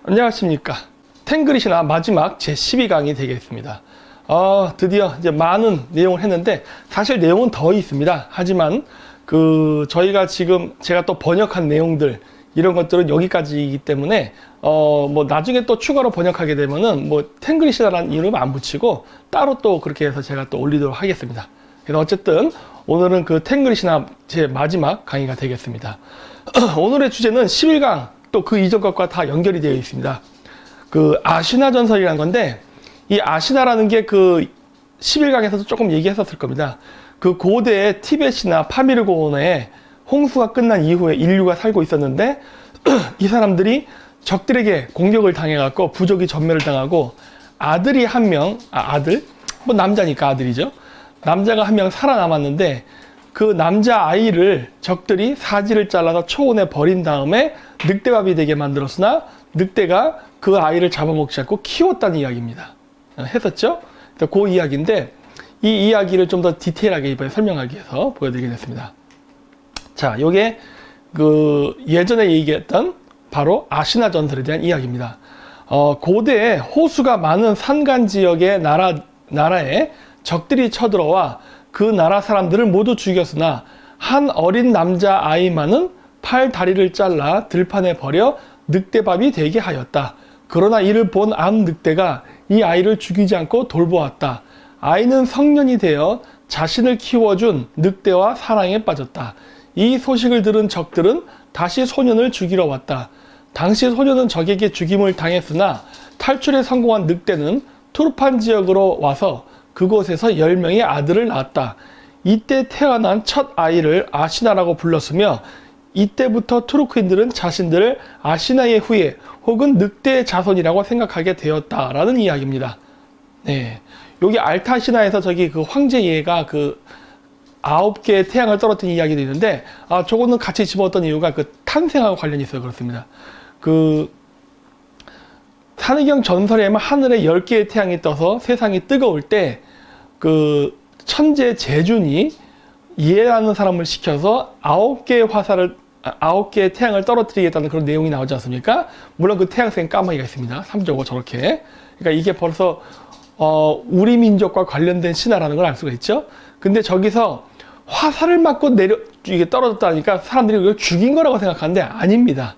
안녕하십니까. 탱글릿이나 마지막 제 12강이 되겠습니다. 드디어 이제 많은 내용을 했는데 사실 내용은 더 있습니다. 하지만 저희가 지금 제가 또 번역한 내용들 이런 것들은 여기까지이기 때문에 뭐 나중에 또 추가로 번역하게 되면은 뭐 탱글릿이라는 이름 안 붙이고 따로 또 그렇게 해서 제가 또 올리도록 하겠습니다. 그래서 어쨌든 오늘은 그 탱글릿이나 제 마지막 강의가 되겠습니다. 오늘의 주제는 11강 또 그 이전 것과 다 연결이 되어 있습니다. 그 아시나 전설이라는 건데 이 아시나라는 게 그 11강에서도 조금 얘기했었을 겁니다. 그 고대 티벳이나 파미르고원에 홍수가 끝난 이후에 인류가 살고 있었는데 이 사람들이 적들에게 공격을 당해갖고 부족이 전멸을 당하고 아들이 한 명, 뭐 남자니까 아들이죠. 남자가 한 명 살아남았는데 그 남자 아이를 적들이 사지를 잘라서 초원에 버린 다음에 늑대밥이 되게 만들었으나 늑대가 그 아이를 잡아먹지 않고 키웠다는 이야기입니다. 했었죠? 그 이야기인데 이 이야기를 좀 더 디테일하게 이번에 설명하기 위해서 보여드리겠습니다. 자, 요게 그 예전에 얘기했던 바로 아시나 전설에 대한 이야기입니다. 고대에 호수가 많은 산간 지역의 나라에 적들이 쳐들어와 그 나라 사람들을 모두 죽였으나 한 어린 남자 아이만은 팔 다리를 잘라 들판에 버려 늑대밥이 되게 하였다. 그러나 이를 본 암 늑대가 이 아이를 죽이지 않고 돌보았다. 아이는 성년이 되어 자신을 키워준 늑대와 사랑에 빠졌다. 이 소식을 들은 적들은 다시 소년을 죽이러 왔다. 당시 소년은 적에게 죽임을 당했으나 탈출에 성공한 늑대는 투르판 지역으로 와서 그곳에서 10명의 아들을 낳았다. 이때 태어난 첫 아이를 아시나라고 불렀으며 이때부터 투르크인들은 자신들을 아시나의 후예 혹은 늑대의 자손이라고 생각하게 되었다라는 이야기입니다. 네, 여기 알타시나에서 저기 그 황제예가 그 9개의 태양을 떨어뜨린 이야기도 있는데 저거는 같이 집어넣었던 이유가 그 탄생하고 관련이 있어요. 그렇습니다. 그 산해경 전설에만 하늘에 10개의 태양이 떠서 세상이 뜨거울 때 그 천재 제준이 이해라는 사람을 시켜서 9개의 태양을 떨어뜨리겠다는 그런 내용이 나오지 않습니까? 물론 그 태양생 까마귀가 있습니다. 3조고 저렇게. 그러니까 이게 벌써 우리 민족과 관련된 신화라는 걸 알 수가 있죠. 근데 저기서 화살을 맞고 이게 떨어졌다니까 사람들이 이걸 죽인 거라고 생각하는데 아닙니다.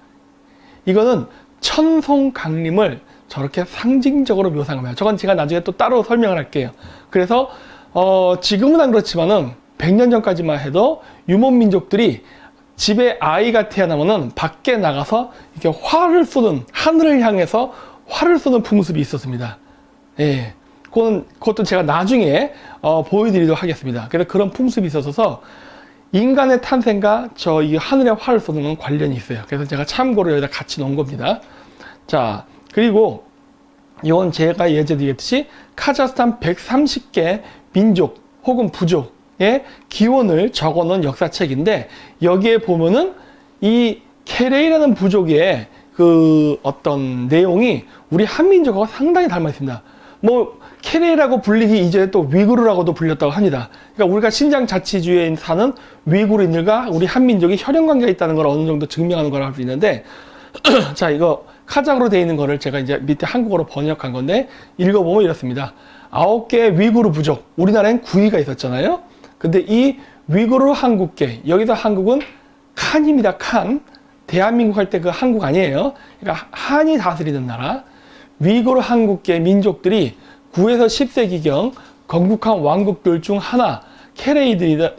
이거는 천송 강림을 저렇게 상징적으로 묘사한 겁니다. 저건 제가 나중에 또 따로 설명을 할게요. 그래서 지금은 안 그렇지만은 100년 전까지만 해도 유목민족들이 집에 아이가 태어나면은 밖에 나가서 이렇게 활을 쏘는, 하늘을 향해서 활을 쏘는 풍습이 있었습니다. 예. 그것도 제가 나중에 보여드리도록 하겠습니다. 그래서 그런 풍습이 있어서 인간의 탄생과 이 하늘의 활을 쏘는 건 관련이 있어요. 그래서 제가 참고로 여기다 같이 놓은 겁니다. 자, 그리고 이건 제가 예전에 얘기했듯이 카자흐스탄 130개 민족 혹은 부족의 기원을 적어놓은 역사책인데 여기에 보면은 이 케레이라는 부족의 그 어떤 내용이 우리 한민족하고 상당히 닮아 있습니다. 뭐 케레이라고 불리기 이전에 또 위구르라고도 불렸다고 합니다. 그러니까 우리가 신장 자치주의에 사는 위구르인들과 우리 한민족이 혈연관계가 있다는 걸 어느 정도 증명하는 걸 알 수 있는데 자, 이거 카자흐로 되어 있는 거를 제가 이제 밑에 한국어로 번역한 건데 읽어보면 이렇습니다. 9개의 위구르 부족, 우리나라엔 9위가 있었잖아요. 근데 이 위구르 한국계, 여기서 한국은 칸입니다. 칸. 대한민국 할 때 그 한국 아니에요. 그러니까 한이 다스리는 나라. 위구르 한국계 민족들이 9에서 10세기경 건국한 왕국들 중 하나, 케레이들은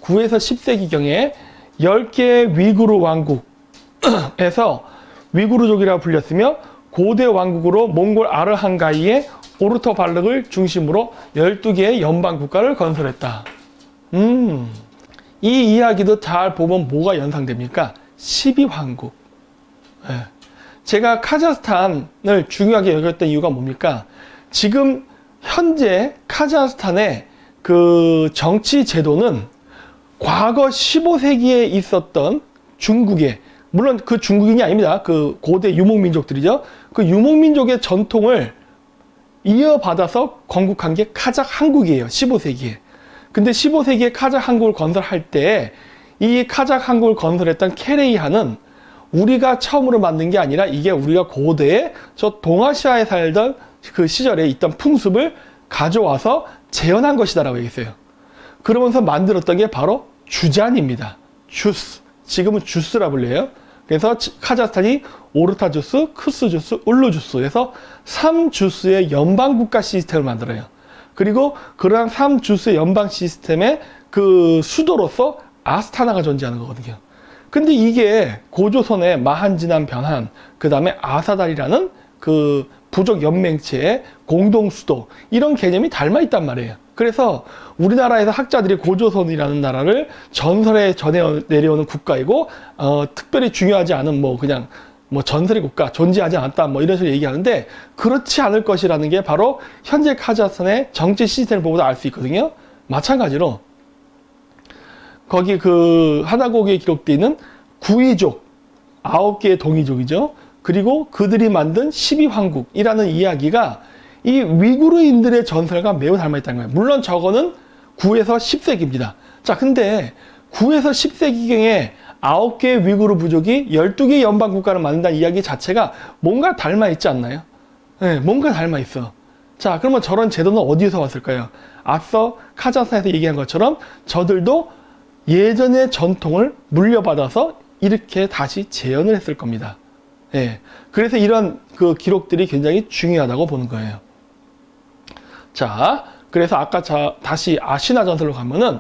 9에서 10세기경에 10개의 위구르 왕국에서 위구르족이라고 불렸으며 고대 왕국으로 몽골 아르한가이의 오르토발르를 중심으로 12개의 연방 국가를 건설했다. 이 이야기도 잘 보면 뭐가 연상됩니까? 12왕국. 네. 제가 카자흐스탄을 중요하게 여겼던 이유가 뭡니까? 지금 현재 카자흐스탄의 그 정치 제도는 과거 15세기에 있었던 중국의, 물론 그 중국인이 아닙니다. 그 고대 유목민족들이죠. 그 유목민족의 전통을 이어받아서 건국한 게 카자흐 한국이에요. 15세기에. 근데 15세기에 카자흐 한국을 건설할 때 이 카자흐 한국을 건설했던 케레이하는 우리가 처음으로 만든 게 아니라 이게 우리가 고대에 저 동아시아에 살던 그 시절에 있던 풍습을 가져와서 재현한 것이다라고 얘기했어요. 그러면서 만들었던 게 바로 주잔입니다. 주스. 지금은 주스라 불려요. 그래서 카자흐스탄이 오르타 주스, 크스 주스, 울루 주스 해서 3주스의 연방국가 시스템을 만들어요. 그리고 그러한 3주스의 연방 시스템의 그 수도로서 아스타나가 존재하는 거거든요. 근데 이게 고조선의 마한지남 변한, 그 다음에 아사달이라는 그 부족 연맹체의 공동 수도, 이런 개념이 닮아 있단 말이에요. 그래서 우리나라에서 학자들이 고조선이라는 나라를 전설에 전해 내려오는 국가이고, 특별히 중요하지 않은 그냥 전설의 국가, 존재하지 않았다, 이런 식으로 얘기하는데, 그렇지 않을 것이라는 게 바로 현재 카자흐스탄의 정치 시스템을 보고도 알 수 있거든요. 마찬가지로 거기 그 하나곡에 기록되어 있는 구이족, 9개의 동이족이죠. 그리고 그들이 만든 12황국이라는 이야기가 이 위구르인들의 전설과 매우 닮아있다는 거예요. 물론 저거는 9에서 10세기입니다. 자, 근데 9에서 10세기경에 9개의 위구르 부족이 12개의 연방국가를 만든다는 이야기 자체가 뭔가 닮아있지 않나요? 네, 뭔가 닮아있어. 자, 그러면 저런 제도는 어디서 왔을까요? 앞서 카자흐스탄에서 얘기한 것처럼 저들도 예전의 전통을 물려받아서 이렇게 다시 재현을 했을 겁니다. 예. 그래서 이런 그 기록들이 굉장히 중요하다고 보는 거예요. 자, 그래서 아까 다시 아시나 전설로 가면은,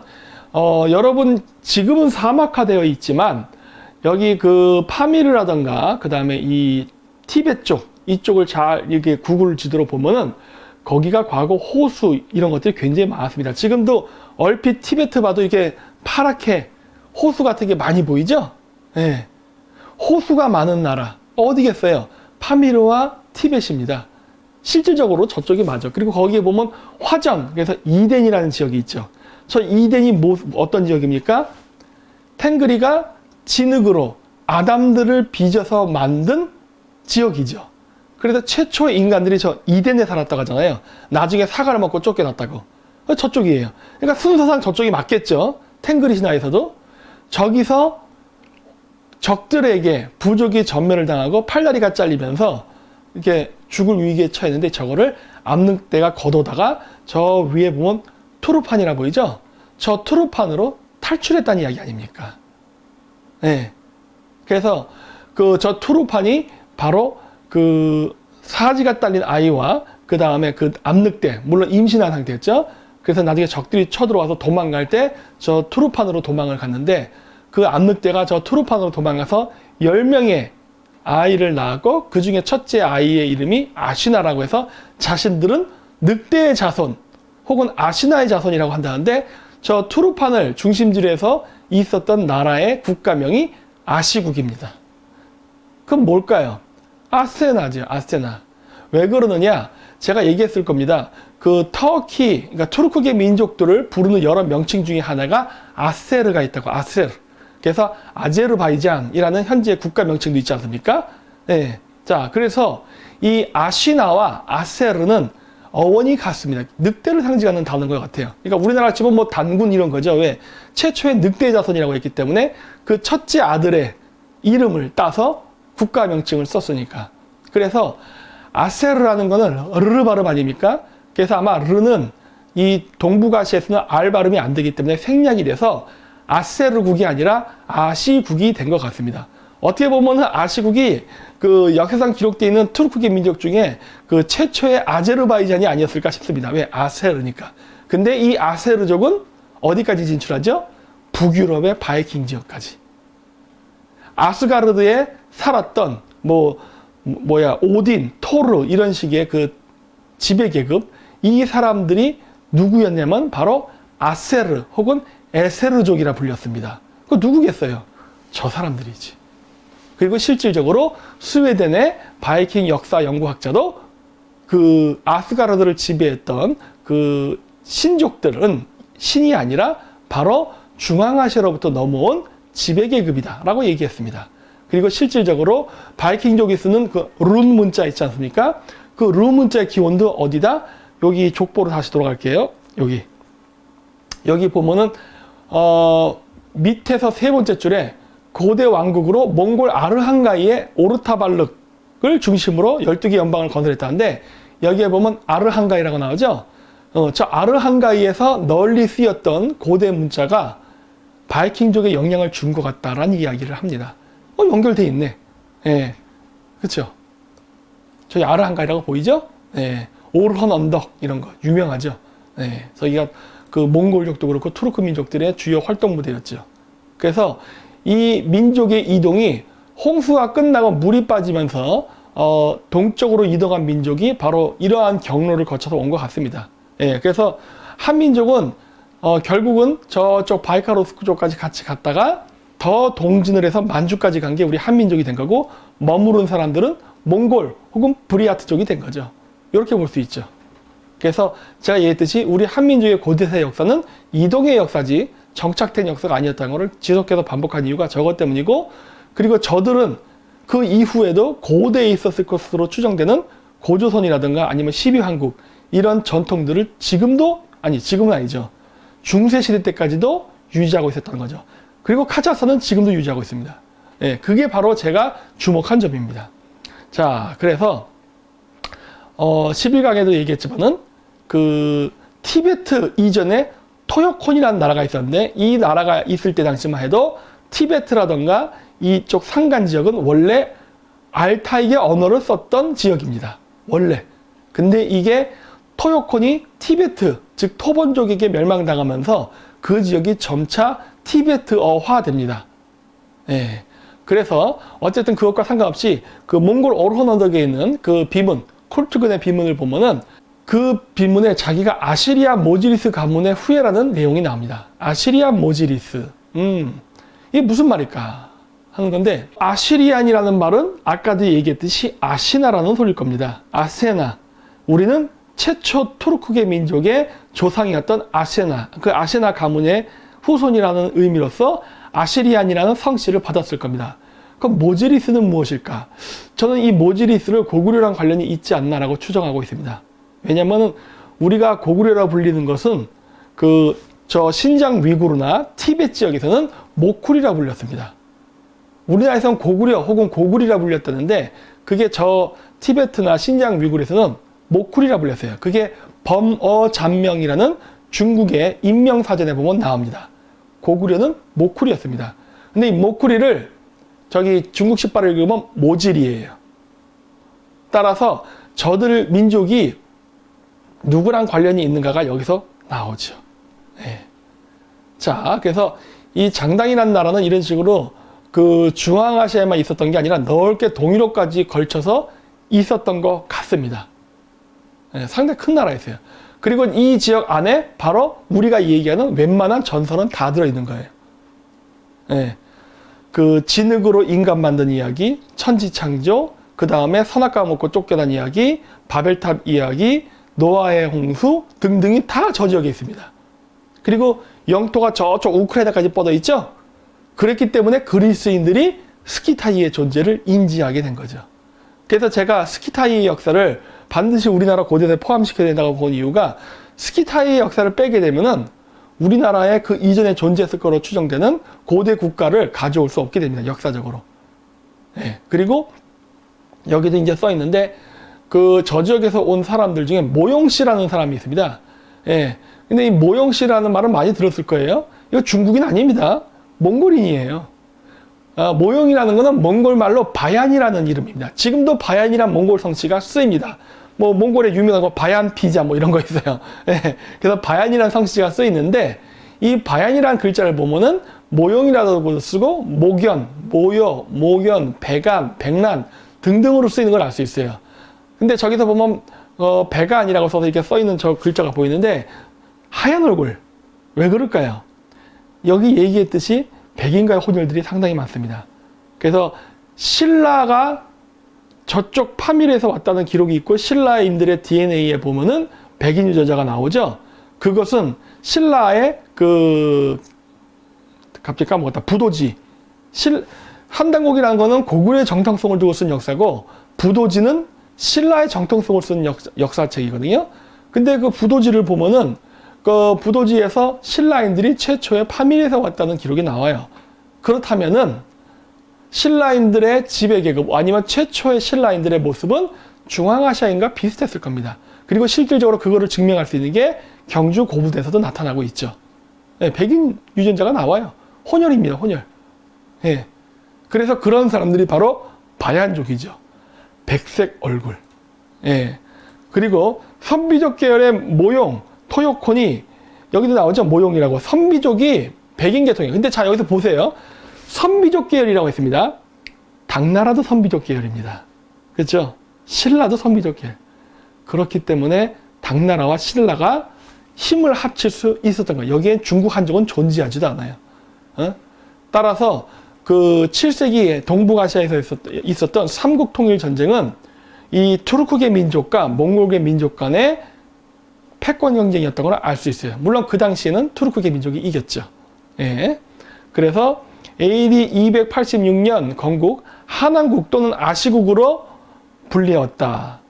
여러분, 지금은 사막화되어 있지만, 여기 그 파미르라던가, 그 다음에 이 티베트 쪽, 이쪽을 잘 이렇게 구글 지도로 보면은, 거기가 과거 호수, 이런 것들이 굉장히 많았습니다. 지금도 얼핏 티베트 봐도 이게 파랗게 호수 같은 게 많이 보이죠? 예. 호수가 많은 나라. 어디겠어요? 파미르와 티벳입니다. 실질적으로 저쪽이 맞아. 그리고 거기에 보면 화전, 그래서 이덴이라는 지역이 있죠. 저 이덴이 어떤 지역입니까? 탱그리가 진흙으로 아담들을 빚어서 만든 지역이죠. 그래서 최초의 인간들이 저 이덴에 살았다고 하잖아요. 나중에 사과를 먹고 쫓겨났다고. 저쪽이에요. 그러니까 순서상 저쪽이 맞겠죠. 탱그리 신화에서도. 저기서 적들에게 부족이 전멸을 당하고 팔다리가 잘리면서 이렇게 죽을 위기에 처했는데 저거를 암늑대가 걷어다가 저 위에 보면 투르판이라 보이죠? 저 투르판으로 탈출했다는 이야기 아닙니까? 네. 그래서 저 투르판이 바로 그 사지가 딸린 아이와 그 다음에 그 암늑대, 물론 임신한 상태였죠? 그래서 나중에 적들이 쳐들어와서 도망갈 때 저 투르판으로 도망을 갔는데 그 암늑대가 저 투르판으로 도망가서 10명의 아이를 낳았고 그 중에 첫째 아이의 이름이 아시나라고 해서 자신들은 늑대의 자손 혹은 아시나의 자손이라고 한다는데 저 투르판을 중심지로 해서 있었던 나라의 국가명이 아시국입니다. 그럼 뭘까요? 아스테나죠. 아스테나. 왜 그러느냐? 제가 얘기했을 겁니다. 그 터키, 그러니까 투르크계 민족들을 부르는 여러 명칭 중에 하나가 아세르가 있다고. 아세르. 그래서 아제르바이잔이라는 현재 국가 명칭도 있지 않습니까? 네. 자, 그래서 이 아시나와 아세르는 어원이 같습니다. 늑대를 상징하는 단어인 것 같아요. 그러니까 우리나라 치면 뭐 단군 이런 거죠. 왜? 최초의 늑대 자손이라고 했기 때문에 그 첫째 아들의 이름을 따서 국가 명칭을 썼으니까. 그래서 아세르라는 거는 르르 발음 아닙니까? 그래서 아마 르는 이 동북아시아에서는 알 발음이 안 되기 때문에 생략이 돼서 아세르국이 아니라 아시국이 된 것 같습니다. 어떻게 보면 아시국이 그 역사상 기록되어 있는 투르크계 민족 중에 그 최초의 아제르바이잔이 아니었을까 싶습니다. 왜? 아세르니까. 근데 이 아세르족은 어디까지 진출하죠? 북유럽의 바이킹 지역까지. 아스가르드에 살았던 오딘, 토르 이런 식의 그 지배계급, 이 사람들이 누구였냐면 바로 아세르 혹은 에세르족이라 불렸습니다. 그 누구겠어요? 저 사람들이지. 그리고 실질적으로 스웨덴의 바이킹 역사 연구학자도 그 아스가르드를 지배했던 그 신족들은 신이 아니라 바로 중앙아시아로부터 넘어온 지배계급이다 라고 얘기했습니다. 그리고 실질적으로 바이킹족이 쓰는 그 룬 문자 있지 않습니까? 그 룬 문자의 기원도 어디다? 여기 족보로 다시 돌아갈게요. 여기 보면은 밑에서 세 번째 줄에 고대 왕국으로 몽골 아르한가이의 오르타발륵을 중심으로 12개 연방을 건설했다는데 여기에 보면 아르한가이라고 나오죠. 저 아르한가이에서 널리 쓰였던 고대 문자가 바이킹족에 영향을 준 것 같다라는 이야기를 합니다. 연결돼 있네. 예, 그렇죠. 저희 아르한가이라고 보이죠? 예, 오르헌 언덕 이런 거 유명하죠. 예, 저희가 그 몽골족도 그렇고 투르크 민족들의 주요 활동 무대였죠. 그래서 이 민족의 이동이 홍수가 끝나고 물이 빠지면서 동쪽으로 이동한 민족이 바로 이러한 경로를 거쳐서 온 것 같습니다. 예, 그래서 한민족은 결국은 저쪽 바이카로스 쪽까지 같이 갔다가 더 동진을 해서 만주까지 간 게 우리 한민족이 된 거고 머무른 사람들은 몽골 혹은 브리아트 쪽이 된 거죠. 이렇게 볼 수 있죠. 그래서 제가 얘기했듯이 우리 한민족의 고대사의 역사는 이동의 역사지 정착된 역사가 아니었다는 것을 지속해서 반복한 이유가 저것 때문이고, 그리고 저들은 그 이후에도 고대에 있었을 것으로 추정되는 고조선이라든가 아니면 12황국 이런 전통들을 지금은 아니죠. 중세시대 때까지도 유지하고 있었다는 거죠. 그리고 카자흐스탄은 지금도 유지하고 있습니다. 예, 그게 바로 제가 주목한 점입니다. 자, 그래서 11강에도 얘기했지만은 그 티베트 이전에 토요콘이라는 나라가 있었는데 이 나라가 있을 때 당시만 해도 티베트라던가 이쪽 산간 지역은 원래 알타이계 언어를 썼던 지역입니다. 원래. 근데 이게 토요콘이 티베트, 즉 토번족에게 멸망당하면서 그 지역이 점차 티베트어화 됩니다. 예. 그래서 어쨌든 그것과 상관없이 그 몽골 오르헌 언덕에 있는 그 비문, 콜투근의 비문을 보면은 그 비문에 자기가 아시리아 모지리스 가문의 후예라는 내용이 나옵니다. 아시리아 모지리스. 이게 무슨 말일까 하는 건데, 아시리안이라는 말은 아까도 얘기했듯이 아시나라는 소리일 겁니다. 아세나. 우리는 최초 투르크계 민족의 조상이었던 아세나, 그 아세나 가문의 후손이라는 의미로서 아시리안이라는 성씨를 받았을 겁니다. 그럼 모지리스는 무엇일까? 저는 이 모지리스를 고구려랑 관련이 있지 않나라고 추정하고 있습니다. 왜냐면은 우리가 고구려라 불리는 것은 저 신장 위구르나 티베트 지역에서는 모쿠리라 불렸습니다. 우리나라에서는 고구려 혹은 고구리라 불렸다는데 그게 저 티베트나 신장 위구르에서는 모쿠리라 불렸어요. 그게 범어잔명이라는 중국의 인명사전에 보면 나옵니다. 고구려는 모쿠리였습니다. 근데 이 모쿠리를 저기 중국식 발을 읽으면 모지리예요. 따라서 저들 민족이 누구랑 관련이 있는가가 여기서 나오죠. 네. 자, 그래서 이 장당이라는 나라는 이런 식으로 그 중앙아시아에만 있었던 게 아니라 넓게 동유럽까지 걸쳐서 있었던 것 같습니다. 네, 상당히 큰 나라였어요. 그리고 이 지역 안에 바로 우리가 얘기하는 웬만한 전설은 다 들어있는 거예요. 네. 그 진흙으로 인간 만든 이야기, 천지창조, 그 다음에 선악과 먹고 쫓겨난 이야기, 바벨탑 이야기, 노아의 홍수 등등이 다 저 지역에 있습니다. 그리고 영토가 저쪽 우크라이나까지 뻗어 있죠. 그랬기 때문에 그리스인들이 스키타이의 존재를 인지하게 된 거죠. 그래서 제가 스키타이의 역사를 반드시 우리나라 고대사에 포함시켜야 된다고 본 이유가, 스키타이의 역사를 빼게 되면은 우리나라의 그 이전에 존재했을 거로 추정되는 고대 국가를 가져올 수 없게 됩니다. 역사적으로. 네. 그리고 여기도 이제 써 있는데 저 지역에서 온 사람들 중에 모용씨라는 사람이 있습니다. 예. 근데 이 모용씨라는 말은 많이 들었을 거예요. 이거 중국인 아닙니다. 몽골인이에요. 모용이라는 거는 몽골 말로 바얀이라는 이름입니다. 지금도 바얀이란 몽골 성씨가 쓰입니다. 뭐 몽골에 유명한 거 바얀 피자 뭐 이런 거 있어요. 예. 그래서 바얀이라는 성씨가 쓰이는데 이 바얀이라는 글자를 보면은 모용이라고 쓰고 목연, 모여, 모견, 배간, 백란 등등으로 쓰이는 걸 알 수 있어요. 근데 저기서 보면 배간이라고 써서 이렇게 써있는 저 글자가 보이는데 하얀 얼굴. 왜 그럴까요? 여기 얘기했듯이 백인과의 혼혈들이 상당히 많습니다. 그래서 신라가 저쪽 파밀에서 왔다는 기록이 있고 신라인들의 DNA에 보면은 백인 유전자가 나오죠. 그것은 신라의 갑자기 까먹었다. 부도지. 한당곡이라는 거는 고구려의 정통성을 두고 쓴 역사고, 부도지는 신라의 정통성을 쓴 역사책이거든요. 근데 그 부도지를 보면은 그 부도지에서 신라인들이 최초의 파밀에서 왔다는 기록이 나와요. 그렇다면은 신라인들의 지배계급 아니면 최초의 신라인들의 모습은 중앙아시아인과 비슷했을 겁니다. 그리고 실질적으로 그거를 증명할 수 있는 게 경주 고부대에서도 나타나고 있죠. 예, 백인 유전자가 나와요. 혼혈입니다. 혼혈. 예. 그래서 그런 사람들이 바로 바얀족이죠. 백색 얼굴. 예. 그리고 선비족 계열의 모용, 토요콘이 여기도 나오죠. 모용이라고. 선비족이 백인 계통이에요. 근데 자, 여기서 보세요. 선비족 계열이라고 했습니다. 당나라도 선비족 계열입니다. 그렇죠? 신라도 선비족 계열. 그렇기 때문에 당나라와 신라가 힘을 합칠 수 있었던 거예요. 여기엔 중국 한족은 존재하지도 않아요. 따라서 그 7세기에 동북아시아에서 있었던 삼국 통일 전쟁은 이 투르크계 민족과 몽골계 민족 간의 패권 경쟁이었던 걸 알 수 있어요. 물론 그 당시에는 투르크계 민족이 이겼죠. 예. 그래서 AD 286년 건국 한왕국 또는 아시국으로 불리었다.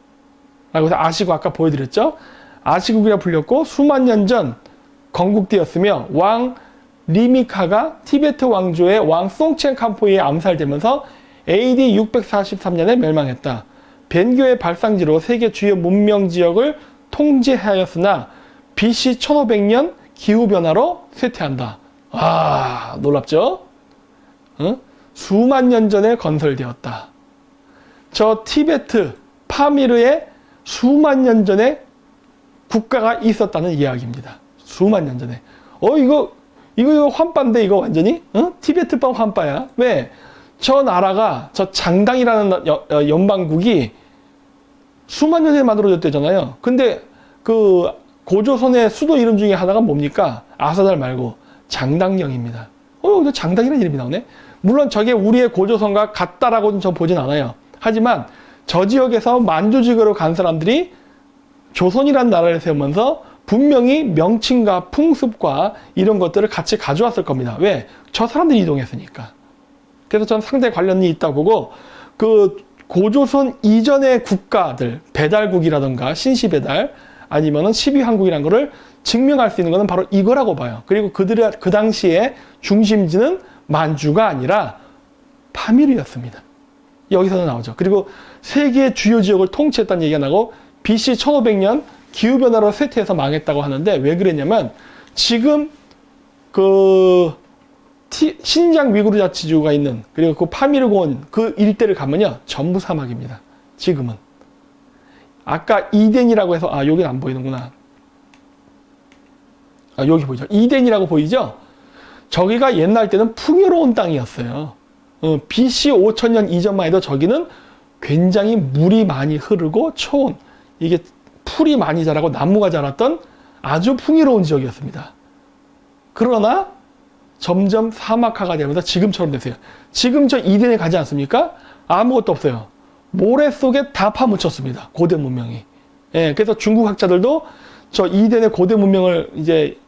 라고 해서 아시국 아까 보여드렸죠. 아시국이라 불렸고 수만 년 전 건국되었으며 왕 리미카가 티베트 왕조의 왕 송첸 캄포이에 암살되면서 AD 643년에 멸망했다. 벤교의 발상지로 세계 주요 문명 지역을 통제하였으나 BC 1500년 기후변화로 쇠퇴한다. 아, 놀랍죠? 응? 수만 년 전에 건설되었다. 저 티베트, 파미르에 수만 년 전에 국가가 있었다는 이야기입니다. 수만 년 전에. 이거 환빠인데, 이거 완전히? 응? 티베트빵 환빠야. 왜? 저 나라가, 저 장당이라는 연방국이 수만 년 전에 만들어졌대잖아요. 근데 그 고조선의 수도 이름 중에 하나가 뭡니까? 아사달 말고 장당령입니다. 근데 장당이라는 이름이 나오네? 물론 저게 우리의 고조선과 같다라고는 전 보진 않아요. 하지만 저 지역에서 만주지구로 간 사람들이 조선이라는 나라를 세우면서 분명히 명칭과 풍습과 이런 것들을 같이 가져왔을 겁니다. 왜? 저 사람들이 이동했으니까. 그래서 전 상당히 관련이 있다고 보고, 그 고조선 이전의 국가들, 배달국이라던가 신시배달 아니면은 12황국이라는 거를 증명할 수 있는 것은 바로 이거라고 봐요. 그리고 그들의 그 당시에 중심지는 만주가 아니라 파미르였습니다. 여기서도 나오죠. 그리고 세계 주요 지역을 통치했다는 얘기가 나고 BC 1500년 기후변화로 쇠퇴해서 망했다고 하는데 왜 그랬냐면 지금 그 신장 위구르 자치주가 있는 그리고 그 파미르곤 그 일대를 가면요 전부 사막입니다. 지금은. 아까 이덴이라고 해서 여긴 안 보이는구나. 여기 보이죠. 이덴이라고 보이죠. 저기가 옛날 때는 풍요로운 땅이었어요. BC 5000년 이전만 해도 저기는 굉장히 물이 많이 흐르고 초원, 이게 풀이 많이 자라고 나무가 자랐던 아주 풍요로운 지역이었습니다. 그러나 점점 사막화가 되면서 지금처럼 됐어요. 지금 저 이덴에 가지 않습니까? 아무것도 없어요. 모래 속에 다 파묻혔습니다. 고대 문명이. 예, 그래서 중국 학자들도 저 이덴의 고대 문명을 이제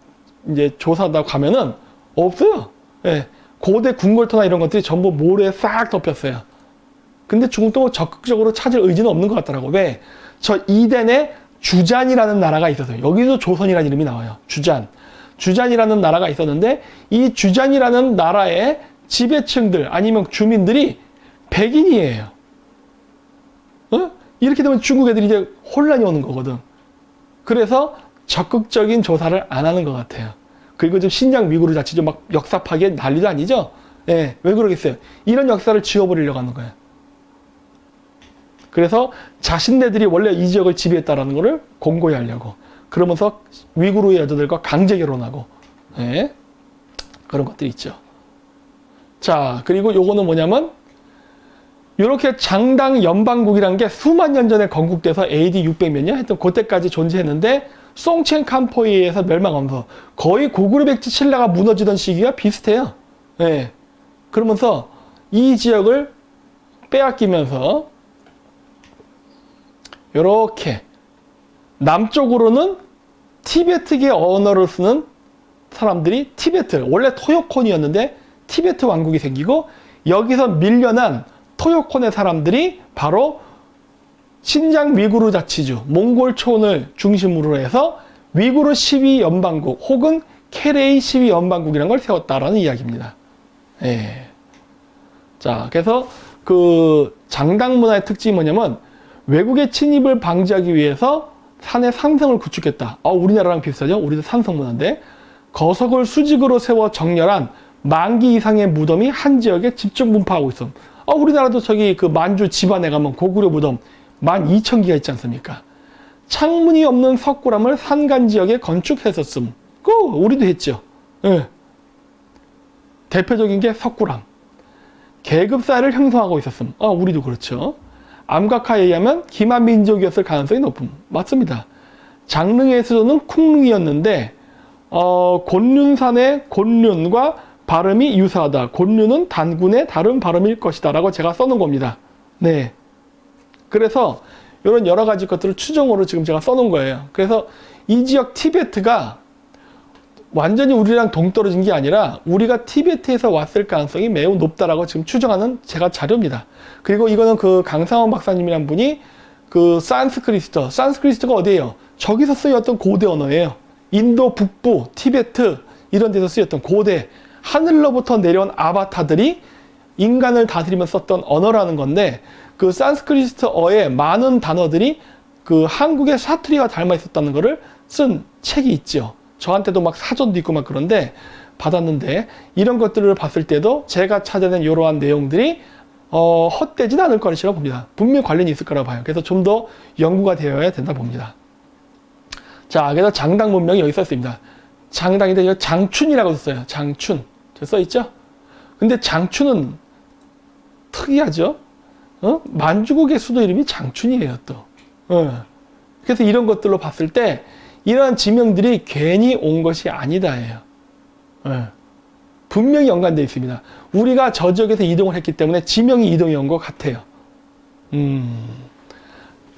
조사하다 가면은 없어요. 예, 고대 궁궐터나 이런 것들이 전부 모래에 싹 덮였어요. 근데 중국도 적극적으로 찾을 의지는 없는 것 같더라고. 왜? 저 이덴에 주잔이라는 나라가 있었어요. 여기도 조선이라는 이름이 나와요. 주잔이라는 나라가 있었는데 이 주잔이라는 나라의 지배층들 아니면 주민들이 백인이에요. 이렇게 되면 중국 애들이 이제 혼란이 오는 거거든. 그래서 적극적인 조사를 안 하는 것 같아요. 그리고 좀 신장 위구르 자치죠. 막 역사 파괴 난리도 아니죠. 예, 왜 그러겠어요? 이런 역사를 지워버리려고 하는 거예요. 그래서 자신네들이 원래 이 지역을 지배했다라는 것을 공고히 하려고. 그러면서 위구르의 여자들과 강제 결혼하고, 예, 그런 것들이 있죠. 자, 그리고 요거는 뭐냐면 이렇게 장당 연방국이라는 게 수만 년 전에 건국돼서 AD 600몇 년 하여튼 그때까지 존재했는데 송첸 캄포이에 의해서 멸망하면서 거의 고구려백제 신라가 무너지던 시기가 비슷해요. 예. 그러면서 이 지역을 빼앗기면서 이렇게 남쪽으로는 티베트계 언어를 쓰는 사람들이 티베트, 원래 토요콘이었는데 티베트 왕국이 생기고 여기서 밀려난 토요콘의 사람들이 바로 신장 위구르 자치주, 몽골 초원을 중심으로 해서 위구르 12연방국 혹은 케레이 12연방국이라는 걸 세웠다라는 이야기입니다. 예. 자, 그래서 그 장당 문화의 특징이 뭐냐면 외국의 침입을 방지하기 위해서 산의 상성을 구축했다. 우리나라랑 비슷하죠? 우리도 산성 문화인데 거석을 수직으로 세워 정렬한 10,000기 이상의 무덤이 한 지역에 집중 분포하고 있음. 우리나라도 저기 그 만주 집안에 가면 고구려 무덤 12,000기가 있지 않습니까? 창문이 없는 석굴암을 산간 지역에 건축했었음. 우리도 했죠. 예. 대표적인 게 석굴암. 계급 사회를 형성하고 있었음. 우리도 그렇죠. 암각화에 의하면 기만 민족이었을 가능성이 높음. 맞습니다. 장릉의 수도는 쿵릉이었는데 곤륜산의 곤륜과 발음이 유사하다. 곤륜은 단군의 다른 발음일 것이다 라고 제가 써놓은 겁니다. 네. 그래서 이런 여러 가지 것들을 추정으로 지금 제가 써놓은 거예요. 그래서 이 지역 티베트가 완전히 우리랑 동떨어진 게 아니라 우리가 티베트에서 왔을 가능성이 매우 높다라고 지금 추정하는 제가 자료입니다. 그리고 이거는 그 강상원 박사님이란 분이 그 산스크리트가 어디예요? 저기서 쓰였던 고대 언어예요. 인도 북부, 티베트 이런 데서 쓰였던 고대 하늘로부터 내려온 아바타들이 인간을 다스리면서 썼던 언어라는 건데 그 산스크리트어의 많은 단어들이 그 한국의 사투리와 닮아 있었다는 것을 쓴 책이 있죠. 저한테도 막 사전도 있고 막 그런데 받았는데 이런 것들을 봤을 때도 제가 찾아낸 이러한 내용들이 헛되진 않을 것이라고 봅니다. 분명히 관련이 있을 거라고 봐요. 그래서 좀 더 연구가 되어야 된다 봅니다. 자, 그래서 장당 문명이 여기 썼습니다. 장당인데 이거 장춘이라고 썼어요. 장춘. 저 써있죠? 근데 장춘은 특이하죠? 만주국의 수도 이름이 장춘이에요, 또. 그래서 이런 것들로 봤을 때 이러한 지명들이 괜히 온 것이 아니다예요. 분명히 연관되어 있습니다. 우리가 저 지역에서 이동을 했기 때문에 지명이 이동이 온 것 같아요.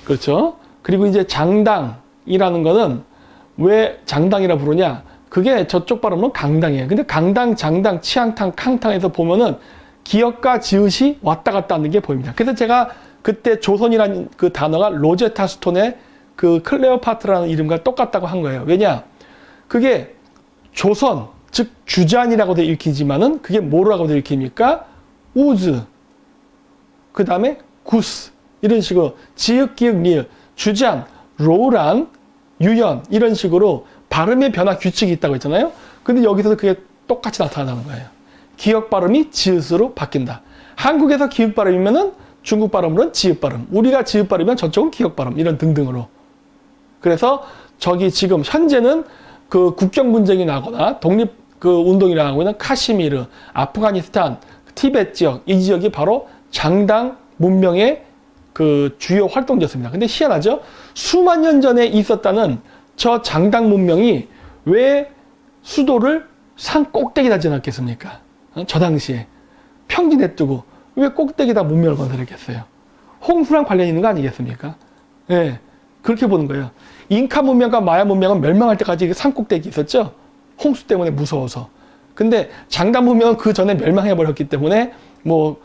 그렇죠? 그리고 이제 장당이라는 거는 왜 장당이라 부르냐? 그게 저쪽 발음은 강당이에요. 근데 강당, 장당, 치앙탕, 캉탕에서 보면은 기역과 지읒이 왔다 갔다 하는 게 보입니다. 그래서 제가 그때 조선이라는 그 단어가 로제타 스톤의 그 클레오파트라는 이름과 똑같다고 한 거예요. 왜냐? 그게 조선, 즉 주잔이라고도 읽히지만은 그게 뭐라고도 읽힙니까? 우즈, 그 다음에 구스 이런 식으로 지읒, 기역, 리을, 주잔, 로란, 유연 이런 식으로 발음의 변화 규칙이 있다고 했잖아요. 근데 여기서도 그게 똑같이 나타나는 거예요. 기역 발음이 지읒으로 바뀐다. 한국에서 기역 발음이면은 중국 발음으로는 지읒 발음, 우리가 지읒 발음이면 저쪽은 기역 발음 이런 등등으로. 그래서 저기 지금 현재는 그 국경 분쟁이 나거나 독립 그 운동이 나가고 있는 카시미르, 아프가니스탄, 티베트 지역, 이 지역이 바로 장당 문명의 그 주요 활동지였습니다. 근데 희한하죠? 수만 년 전에 있었다는 저 장당 문명이 왜 수도를 산 꼭대기다 지어놨겠습니까? 저 당시에 평지에 두고 왜 꼭대기다 문명을 건설했겠어요? 홍수랑 관련 있는 거 아니겠습니까? 예, 그렇게 보는 거예요. 잉카 문명과 마야 문명은 멸망할 때까지 산 꼭대기 있었죠? 홍수 때문에 무서워서. 근데 장당 문명은 그 전에 멸망해버렸기 때문에 뭐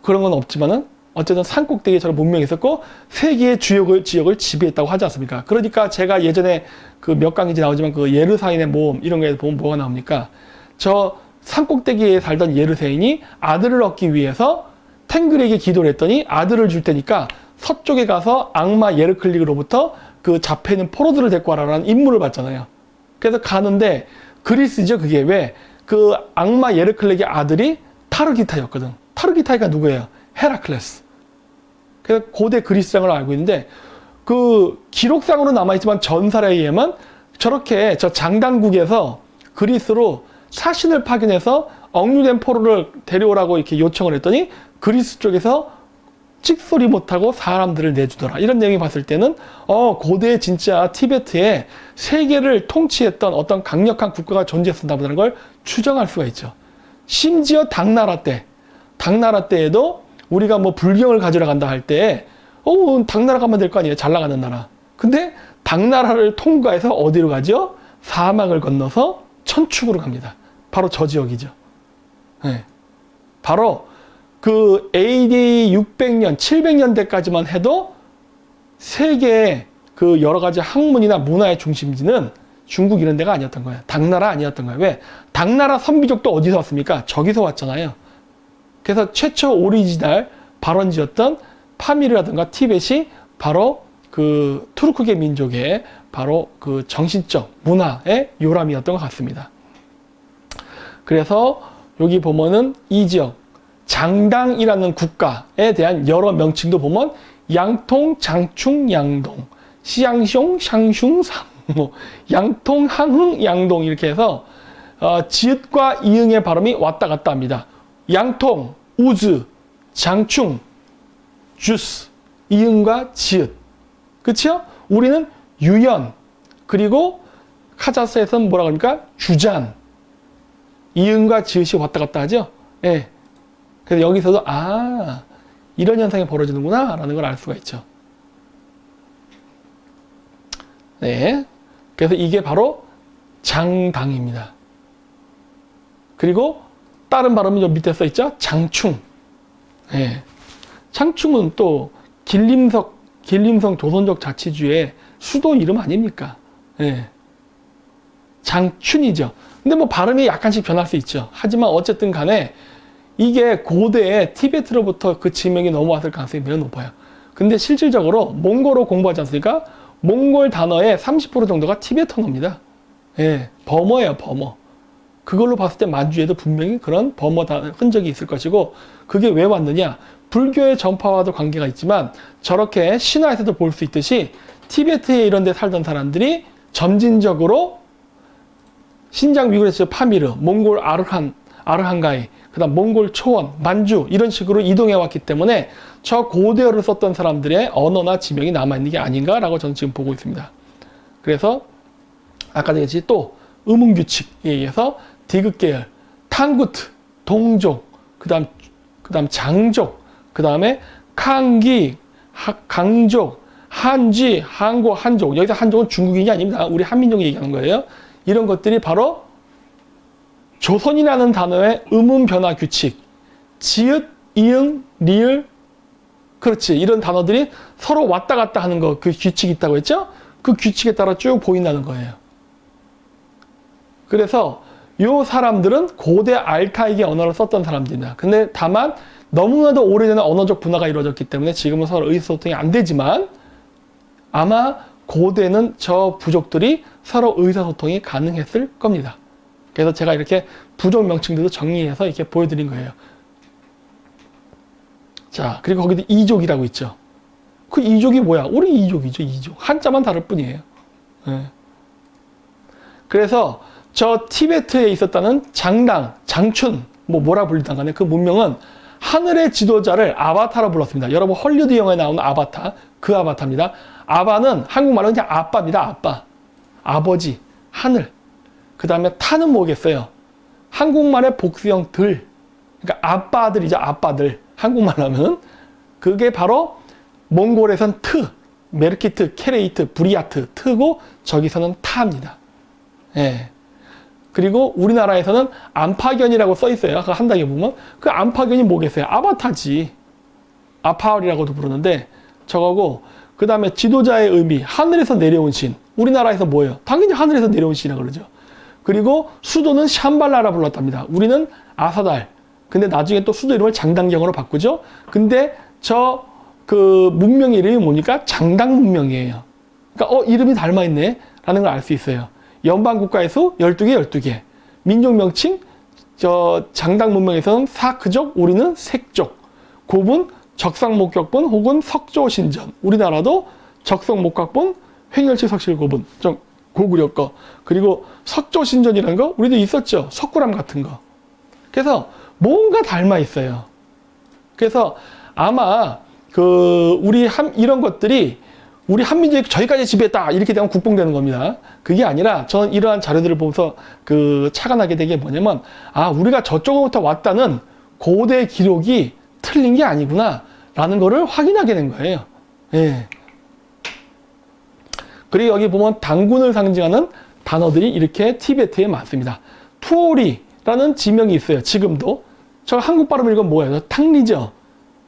그런 건 없지만은 어쨌든 산 꼭대기에 저런 문명이 있었고 세계의 지역을 지배했다고 하지 않습니까? 그러니까 제가 예전에 그 몇 강인지 나오지만 그 예르사인의 모험 이런 거에 보면 뭐가 나옵니까? 저 산 꼭대기에 살던 예르사인이 아들을 얻기 위해서 탱글에게 기도를 했더니 아들을 줄 테니까 서쪽에 가서 악마 예르클릭으로부터 그 잡혀있는 포로들을 데리고 와라라는 임무를 받잖아요. 그래서 가는데 그리스죠. 그게 왜? 그 악마 예르클릭의 아들이 타르기타였거든. 타르기타가 누구예요? 헤라클레스. 그래서 고대 그리스랑을 알고 있는데 그 기록상으로 남아있지만 전설에 의하면 저렇게 저 장당국에서 그리스로 사신을 파견해서 억류된 포로를 데려오라고 이렇게 요청을 했더니 그리스 쪽에서 찍소리 못하고 사람들을 내주더라. 이런 내용이 봤을 때는 고대 진짜 티베트에 세계를 통치했던 어떤 강력한 국가가 존재했었다는 걸 추정할 수가 있죠. 심지어 당나라 때에도 우리가 뭐 불경을 가지러 간다 할 때 당나라 가면 될 거 아니에요. 잘 나가는 나라. 근데 당나라를 통과해서 어디로 가죠? 사막을 건너서 천축으로 갑니다. 바로 저 지역이죠. 네. 바로 그 AD 600년, 700년대까지만 해도 세계의 그 여러 가지 학문이나 문화의 중심지는 중국 이런 데가 아니었던 거예요. 당나라 아니었던 거예요. 왜? 당나라 선비족도 어디서 왔습니까? 저기서 왔잖아요. 그래서 최초 오리지널 발원지였던 파미르라든가 티벳이 바로 그 투르크계 민족의 바로 그 정신적 문화의 요람이었던 것 같습니다. 그래서 여기 보면은 이 지역 장당이라는 국가에 대한 여러 명칭도 보면 양통, 장충, 양동, 시양숑, 샹숑, 상, 양통, 항흥, 양동 이렇게 해서 지읒과 이응의 발음이 왔다 갔다 합니다. 양통, 우즈, 장충, 주스, 이응과 지읒. 그쵸? 우리는 유연, 그리고 카자흐에서는 뭐라 그럽니까? 주잔. 이응과 지읒이 왔다 갔다 하죠? 예. 그래서 여기서도, 이런 현상이 벌어지는구나, 라는 걸 알 수가 있죠. 네. 그래서 이게 바로 장당입니다. 그리고 다른 발음이 좀 밑에 써 있죠? 장충. 네. 장충은 또 길림성 조선족 자치주의 수도 이름 아닙니까? 네. 장춘이죠. 근데 뭐 발음이 약간씩 변할 수 있죠. 하지만 어쨌든 간에 이게 고대에 티베트로부터 그 지명이 넘어왔을 가능성이 매우 높아요. 근데 실질적으로 몽골어 공부하지 않습니까? 몽골 단어의 30% 정도가 티베터어입니다. 예, 버머예요, 버머. 그걸로 봤을 때 만주에도 분명히 그런 버머 흔적이 있을 것이고, 그게 왜 왔느냐? 불교의 전파와도 관계가 있지만 저렇게 신화에서도 볼 수 있듯이 티베트에 이런 데 살던 사람들이 점진적으로 신장 위구르에서 파미르, 몽골 아르한가이, 그 다음 몽골 초원, 만주 이런 식으로 이동해 왔기 때문에 저 고대어를 썼던 사람들의 언어나 지명이 남아있는 게 아닌가라고 저는 지금 보고 있습니다. 그래서 아까 얘기했듯이 또 음운규칙에 의해서 디귿계열, 탕구트, 동족, 그 다음 장족, 그 다음에 캉기, 강족, 한지, 한고, 한족. 여기서 한족은 중국인이 아닙니다. 우리 한민족이 얘기하는 거예요. 이런 것들이 바로 조선이라는 단어의 음운 변화 규칙, 지읒, 이응, 리을, 그렇지. 이런 단어들이 서로 왔다 갔다 하는 거, 그 규칙이 있다고 했죠? 그 규칙에 따라 쭉 보인다는 거예요. 그래서 요 사람들은 고대 알타이계 언어를 썼던 사람들입니다. 근데 다만 너무나도 오래전에 언어적 분화가 이루어졌기 때문에 지금은 서로 의사소통이 안 되지만 아마 고대는 저 부족들이 서로 의사소통이 가능했을 겁니다. 그래서 제가 이렇게 부족 명칭들도 정리해서 이렇게 보여드린 거예요. 자, 그리고 거기도 이족이라고 있죠. 그 이족이 뭐야? 우리 이족이죠, 이족. 한자만 다를 뿐이에요. 네. 그래서 저 티베트에 있었다는 장당, 장춘, 뭐라 불리던 간에 그 문명은 하늘의 지도자를 아바타로 불렀습니다. 여러분 헐리우드 영화에 나오는 아바타, 그 아바타입니다. 아바는 한국말로 그냥 아빠입니다. 아빠. 아버지, 하늘. 그 다음에 타는 뭐겠어요? 한국말의 복수형 들. 그러니까 아빠들이죠. 아빠들. 한국말 하면. 그게 바로 몽골에선 트, 메르키트, 케레이트, 브리아트, 트고 저기서는 타입니다. 예. 그리고 우리나라에서는 안파견이라고 써 있어요. 그 한 단계 보면. 그 안파견이 뭐겠어요? 아바타지. 아파울이라고도 부르는데 저거고, 그 다음에 지도자의 의미, 하늘에서 내려온 신. 우리나라에서 뭐예요? 당연히 하늘에서 내려온 신이라고 그러죠. 그리고 수도는 샴발라라 불렀답니다. 우리는 아사달. 근데 나중에 또 수도 이름을 장당경으로 바꾸죠. 근데 그 문명의 이름이 뭐니까 장당 문명이에요. 그러니까 이름이 닮아있네 라는 걸 알 수 있어요. 연방국가의 수 12개, 12개. 민족명칭, 장당 문명에서는 사크족, 우리는 색족. 고분, 적상목격분 혹은 석조신전. 우리나라도 적성목각분, 횡열치 석실고분. 좀 고구려 거. 그리고 석조신전이라는 거 우리도 있었죠. 석굴암 같은 거. 그래서 뭔가 닮아 있어요. 그래서 아마 이런 것들이 우리 한민족이 저희까지 지배했다 이렇게 되면 국뽕되는 겁니다. 그게 아니라 저는 이러한 자료들을 보면서 착안하게 된 게 뭐냐면 우리가 저쪽으로부터 왔다는 고대 기록이 틀린 게 아니구나 라는 거를 확인하게 된 거예요. 예. 그리고 여기 보면 당군을 상징하는 단어들이 이렇게 티베트에 많습니다. 투오리라는 지명이 있어요. 지금도. 저 한국 발음 읽으면 뭐예요? 탕리죠.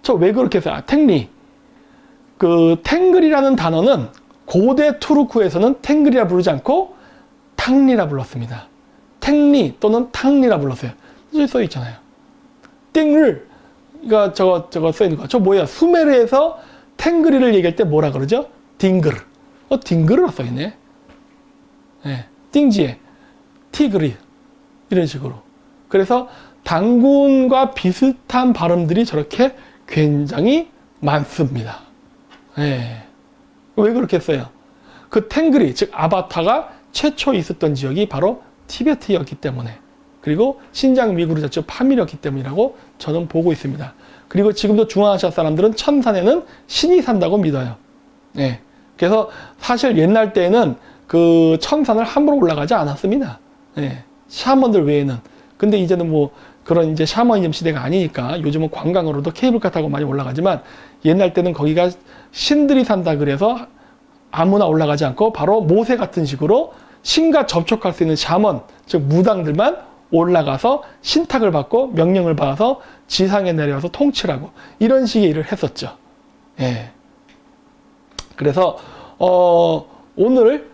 저 왜 그렇게 써요? 탱리. 탱글이라는 단어는 고대 투르크에서는 탱글이라 부르지 않고 탕리라 불렀습니다. 탱리 또는 탕리라 불렀어요. 여기 써 있잖아요. 땡을 이거 저거 써 있는 거. 저 뭐야? 수메르에서 탱그리를 얘기할 때 뭐라 그러죠? 딩그르. 딩그르라 써 있네. 예. 띵지에 티그리 이런 식으로. 그래서 단군과 비슷한 발음들이 저렇게 굉장히 많습니다. 예. 왜 그렇게 써요? 그 탱그리, 즉 아바타가 최초 있었던 지역이 바로 티베트였기 때문에, 그리고 신장 위구르 자치 파밀이었기 때문이라고 저는 보고 있습니다. 그리고 지금도 중앙아시아 사람들은 천산에는 신이 산다고 믿어요. 예. 그래서 사실 옛날 때에는 그 천산을 함부로 올라가지 않았습니다. 예. 샤먼들 외에는. 근데 이제는 뭐 그런 이제 샤머니즘 시대가 아니니까 요즘은 관광으로도 케이블카 타고 많이 올라가지만, 옛날 때는 거기가 신들이 산다 그래서 아무나 올라가지 않고 바로 모세 같은 식으로 신과 접촉할 수 있는 샤먼, 즉 무당들만 올라가서 신탁을 받고 명령을 받아서 지상에 내려와서 통치하고 이런 식의 일을 했었죠. 예. 그래서 오늘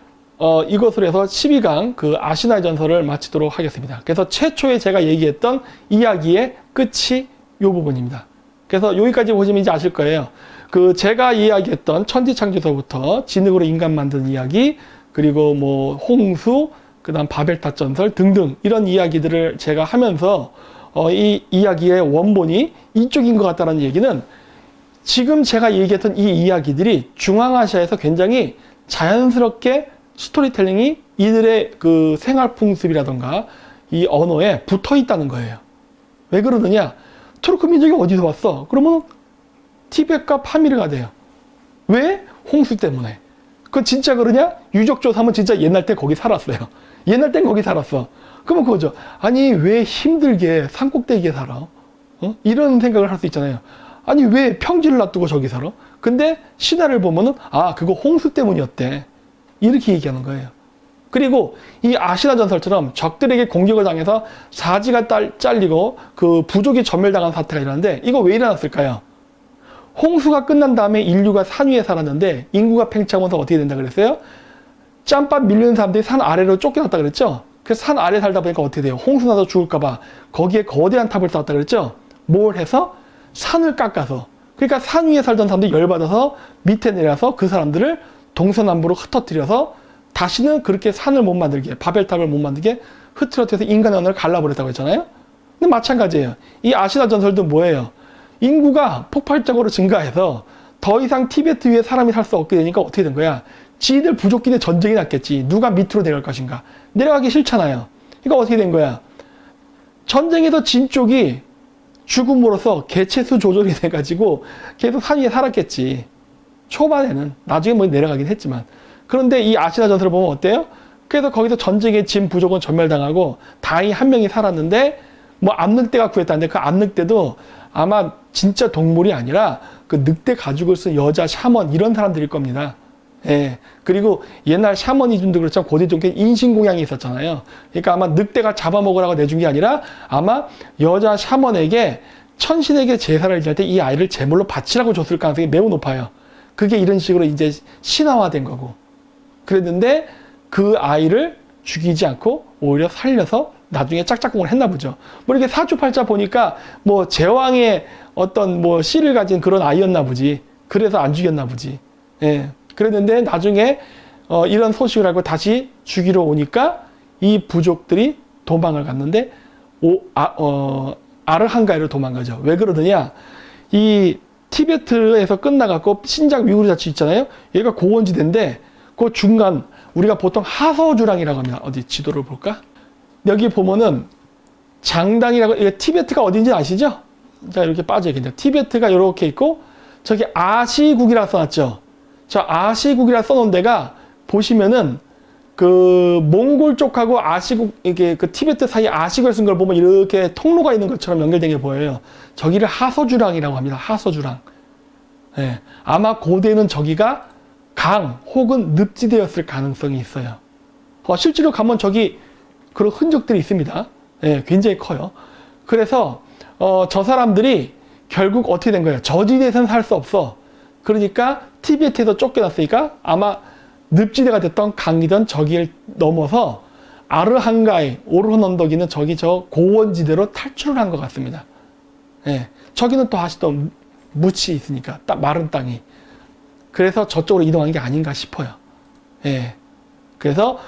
이것으로 해서 12강 그 아시나이 전설을 마치도록 하겠습니다. 그래서 최초에 제가 얘기했던 이야기의 끝이 이 부분입니다. 그래서 여기까지 보시면 이제 아실 거예요. 그 제가 이야기했던 천지창조서부터 진흙으로 인간 만든 이야기, 그리고 뭐 홍수, 그 다음 바벨탑 전설 등등 이런 이야기들을 제가 하면서 이 이야기의 원본이 이쪽인 것 같다는 얘기는, 지금 제가 얘기했던 이 이야기들이 중앙아시아에서 굉장히 자연스럽게 스토리텔링이 이들의 그 생활 풍습이라던가 이 언어에 붙어 있다는 거예요. 왜 그러느냐? 투르크 민족이 어디서 왔어? 그러면 티벳과 파미르가 돼요. 왜? 홍수 때문에. 그건 진짜 그러냐? 유적조사하면 진짜 옛날 때 거기 살았어요. 옛날 땐 거기 살았어. 그러면 그거죠. 아니 왜 힘들게 산꼭대기에 살아? 이런 생각을 할 수 있잖아요. 아니 왜 평지를 놔두고 저기 살아? 근데 신화를 보면은 그거 홍수 때문이었대. 이렇게 얘기하는 거예요. 그리고 이 아시나 전설처럼 적들에게 공격을 당해서 사지가 잘리고 그 부족이 전멸당한 사태가 일어났는데, 이거 왜 일어났을까요? 홍수가 끝난 다음에 인류가 산 위에 살았는데 인구가 팽창하면서 어떻게 된다 그랬어요? 짬밥 밀리는 사람들이 산 아래로 쫓겨났다 그랬죠? 그래서 산 아래 살다 보니까 어떻게 돼요? 홍수 나서 죽을까봐 거기에 거대한 탑을 쌓았다 그랬죠? 뭘 해서? 산을 깎아서. 그러니까 산 위에 살던 사람들이 열받아서 밑에 내려서 그 사람들을 동서남북으로 흩어뜨려서 다시는 그렇게 산을 못 만들게, 바벨탑을 못 만들게 흐트러뜨려서 인간의 언어를 갈라버렸다고 했잖아요? 근데 마찬가지예요. 이 아시나 전설도 뭐예요? 인구가 폭발적으로 증가해서 더 이상 티베트 위에 사람이 살 수 없게 되니까 어떻게 된 거야? 지들 부족끼리 전쟁이 났겠지. 누가 밑으로 내려갈 것인가? 내려가기 싫잖아요. 그러니까 어떻게 된 거야? 전쟁에서 진 쪽이 죽음으로써 개체수 조절이 돼가지고 계속 산 위에 살았겠지. 초반에는. 나중에 뭐 내려가긴 했지만. 그런데 이 아시나 전설을 보면 어때요? 그래서 거기서 전쟁에 진 부족은 전멸당하고 다행히 한 명이 살았는데, 뭐 암늑대가 구했다는데 그 암늑대도 아마 진짜 동물이 아니라 그 늑대 가죽을 쓴 여자 샤먼 이런 사람들일 겁니다. 예. 그리고 옛날 샤머니즘도 그렇지만 고대 종교에 인신공양이 있었잖아요. 그러니까 아마 늑대가 잡아먹으라고 내준 게 아니라 아마 여자 샤먼에게 천신에게 제사를 지낼 때 이 아이를 제물로 바치라고 줬을 가능성이 매우 높아요. 그게 이런 식으로 이제 신화화된 거고. 그랬는데 그 아이를 죽이지 않고 오히려 살려서 나중에 짝짝꿍을 했나 보죠. 뭐 이렇게 사주팔자 보니까 뭐 제왕의 어떤 뭐 씨를 가진 그런 아이였나 보지. 그래서 안 죽였나 보지. 예. 그랬는데 나중에 이런 소식을 알고 다시 죽이러 오니까 이 부족들이 도망을 갔는데 아르한가이로 도망가죠. 왜 그러느냐? 이 티베트에서 끝나갖고 신장 위구르 자치 있잖아요. 얘가 고원지대인데 그 중간 우리가 보통 하서주랑이라고 합니다. 어디 지도를 볼까? 여기 보면은 장당이라고, 이게 티베트가 어딘지 아시죠? 자, 이렇게 빠져야겠네요. 티베트가 이렇게 있고 저기 아시국이라고 써놨죠. 저 아시국이라 써놓은 데가 보시면은 그 몽골 쪽하고 아시국, 이게 그 티베트 사이 아시국을 쓴 걸 보면 이렇게 통로가 있는 것처럼 연결된 게 보여요. 저기를 하서주랑이라고 합니다. 하서주랑. 예. 아마 고대는 저기가 강 혹은 늪지대였을 가능성이 있어요. 실제로 가면 저기 그런 흔적들이 있습니다. 예, 굉장히 커요. 그래서 저 사람들이 결국 어떻게 된 거예요? 저지대에서는 살 수 없어. 그러니까 티베트에서 쫓겨났으니까 아마 늪지대가 됐던 강이던 저기를 넘어서 아르한가이, 오르혼 언덕이 있는 저기 저 고원지대로 탈출을 한 것 같습니다. 예, 저기는 또 아시던 묻이 있으니까 딱 마른 땅이. 그래서 저쪽으로 이동한 게 아닌가 싶어요. 예. 그래서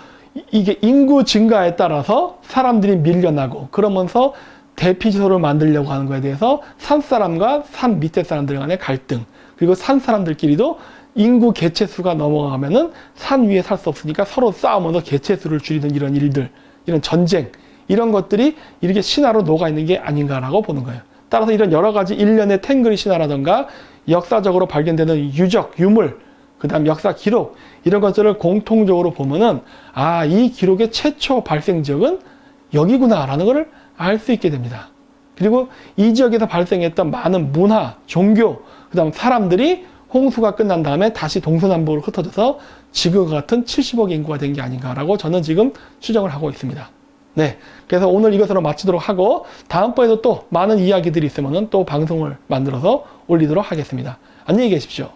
이게 인구 증가에 따라서 사람들이 밀려나고 그러면서 대피소를 만들려고 하는 거에 대해서 산 사람과 산 밑에 사람들 간의 갈등, 그리고 산 사람들끼리도 인구 개체수가 넘어가면은 산 위에 살 수 없으니까 서로 싸우면서 개체수를 줄이는 이런 일들, 이런 전쟁, 이런 것들이 이렇게 신화로 녹아있는 게 아닌가라고 보는 거예요. 따라서 이런 여러 가지 일련의 탱그리 신화라던가 역사적으로 발견되는 유적, 유물, 그 다음 역사 기록, 이런 것들을 공통적으로 보면은, 아, 이 기록의 최초 발생 지역은 여기구나라는 것을 알 수 있게 됩니다. 그리고 이 지역에서 발생했던 많은 문화, 종교, 그 다음 사람들이 홍수가 끝난 다음에 다시 동서남북으로 흩어져서 지금과 같은 70억 인구가 된 게 아닌가라고 저는 지금 추정을 하고 있습니다. 네. 그래서 오늘 이것으로 마치도록 하고, 다음번에도 또 많은 이야기들이 있으면 또 방송을 만들어서 올리도록 하겠습니다. 안녕히 계십시오.